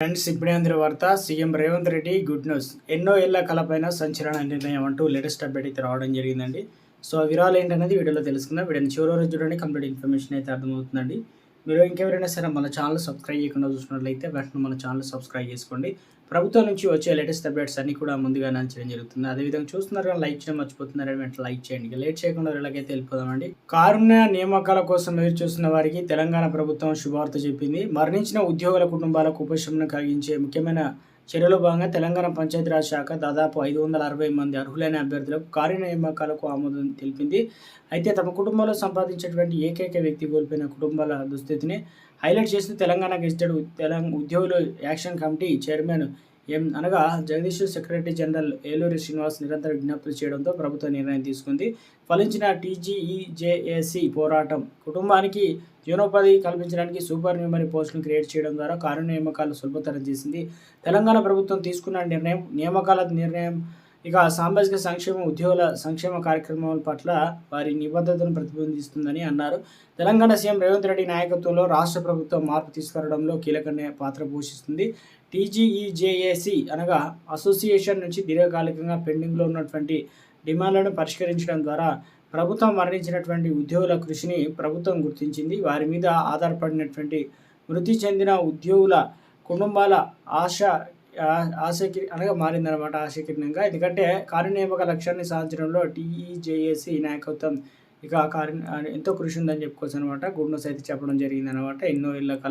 Friends, ఇప్పుడే అందిన వార్త. CM Revanth Reddy good news. ఎన్నో ఏళ్ల కలపైన సంచలన నిర్ణయం అంటూ లేటెస్ట్ అప్డేట్ అయితే రావడం జరిగిందండి. సో ఆ వివరాలు ఏంటనేది వీడియోలో తెలుసుకుందాం. వీడియోని చివరి వరకు చూడండి, కంప్లీట్ ఇన్ఫర్మేషన్ అయితే అర్థమవుతుందండి. మీరు ఇంకెవరైనా సరే మన ఛానల్ సబ్స్క్రైబ్ చేయకుండా చూసినట్లయితే వెంటనే మన ఛానల్ సబ్స్క్రైబ్ చేసుకోండి. ప్రభుత్వం నుంచి వచ్చే లేటెస్ట్ అప్డేట్స్ అన్ని కూడా ముందుగానే అంచడం జరుగుతుంది. అదేవిధంగా చూస్తున్నారు కానీ లైక్ చేయడం మర్చిపోతున్నారు, వెంటనే లైక్ చేయండి. ఇక లేట్ చేయకుండా వీళ్ళకైతే వెళ్ళిపోదామండి. కారుణ్య నియామకాల కోసం ఎదురు చూస్తున్న వారికి తెలంగాణ ప్రభుత్వం శుభవార్త చెప్పింది. మరణించిన ఉద్యోగుల కుటుంబాలకు ఉపశమనం కలిగించే ముఖ్యమైన చర్యలో భాగంగా తెలంగాణ పంచాయతీరాజ్ శాఖ దాదాపు 560 మంది అర్హులైన అభ్యర్థులకు కార్య నియామకాలకు ఆమోదం తెలిపింది. అయితే తమ కుటుంబంలో సంపాదించేటువంటి ఏకైక వ్యక్తి కోల్పోయిన కుటుంబాల దుస్థితిని హైలైట్ చేస్తూ తెలంగాణ గెజిటెడ్ ఉద్యోగుల యాక్షన్ కమిటీ చైర్మన్ అనగా జగదీష్ సెక్రటరీ జనరల్ ఏలూరి శ్రీనివాస్ నిరంతర విజ్ఞప్తులు చేయడంతో ప్రభుత్వం నిర్ణయం తీసుకుంది. ఫలించిన టీజీఈజేఏసీ పోరాటం కుటుంబానికి జీవనోపాధి కల్పించడానికి సూపర్ న్యూమరీ పోస్టులను క్రియేట్ చేయడం ద్వారా కార్య నియామకాలు సులభతరం చేసింది. తెలంగాణ ప్రభుత్వం తీసుకున్న నియామకాల నిర్ణయం ఇక సామాజిక సంక్షేమ ఉద్యోగుల సంక్షేమ కార్యక్రమాల పట్ల వారి నిబద్ధతను ప్రతిబింబిస్తుందని అన్నారు. తెలంగాణ సీఎం రేవంత్ రెడ్డి నాయకత్వంలో రాష్ట్ర ప్రభుత్వం మార్పు తీసుకురావడంలో కీలక పాత్ర పోషిస్తుంది. టీజీఈజేఏసీ అనగా అసోసియేషన్ నుంచి దీర్ఘకాలికంగా పెండింగ్లో ఉన్నటువంటి డిమాండ్లను పరిష్కరించడం ద్వారా ప్రభుత్వం మరణించినటువంటి ఉద్యోగుల కృషిని ప్రభుత్వం గుర్తించింది. వారి మీద ఆధారపడినటువంటి మృతి చెందిన ఉద్యోగుల కుటుంబాల ఆశకి అనగా మారిందనమాట, ఆశకిరణంగా. ఎందుకంటే కార్యనియామక లక్ష్యాన్ని సాధించడంలో టీఈజేఏసీ నాయకత్వం ఇక ఎంతో కృషి ఉందని చెప్పుకోవచ్చు అనమాట. గుడ్ న్యూస్ అయితే చెప్పడం జరిగింది అనమాట. ఎన్నో ఏళ్ళ